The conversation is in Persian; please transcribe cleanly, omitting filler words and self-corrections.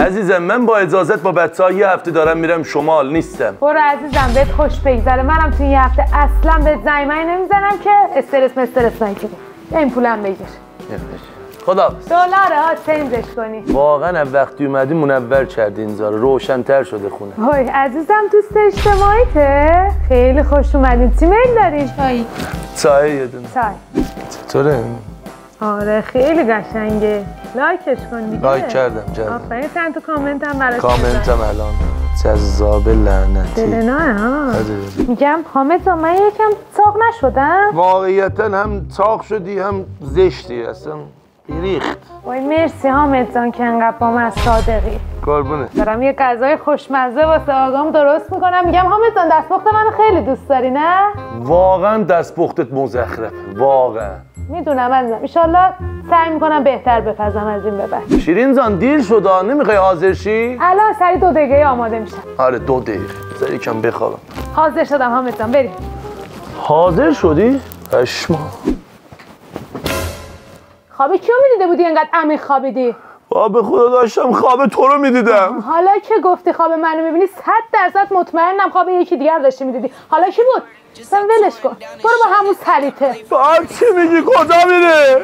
عزیزم من با اجازت با بچه‌ها یه هفته دارم میرم شمال، نیستم. برو عزیزم بهت خوش بگذره. منم تو یه هفته اصلا بهت زنگی نمیزنم که استرس نگیری. این پولم بگیر. خداحافظ. دلاره ها چنجش کنی. واقعا وقتی اومدی منور کردی اینجا رو، روشن‌تر شده خونه. وای عزیزم دوست اجتماعیته؟ خیلی خوش اومدین. چی میل داری؟ چای یه دونه. چای. چطوره؟ آره خیلی قشنگه. لایکش کن دیگه. لایک کردم. آفرین. چند تا کامنت هم براش کامنتم الان جذاب لعنتی. نه ها. میگم حامد جان من یکم چاق نشدم؟ واقعیتا هم چاق شدی هم زشتی اصلا. ریخت. وای مرسی حامد جان که انقدر با من صادقی. قربونه. دارم یه غذای خوشمزه واسه آقام درست میکنم. میگم حامد جان دستپخت منو خیلی دوست داری نه؟ واقعا دستپختت مزخرفه. واقعا. میدونم عزیزم. ان شاءالله سعی میکنم بهتر بپزم از این به بعد. شیرین جان دیر شد، نمیخوای حاضر شی؟ الان سری 2 دقیقه آماده میشم. آره 2 دقیقه. بذار یکم بخوابم. حاضر شدم حامد جان بریم. حاضر شدی؟ پشما. خواب کیو میدیده بودی انقدر عمیق خوابیدی؟ به خدا داشتم خواب تو رو میدیدم. حالا که گفتی خواب منو میبینی 100% مطمئنم خواب یکی دیگر داشتی میدیدی. حالا کی بود؟ sen ولش کن. برو با همون سلیته. چی میگی؟ کجا میره؟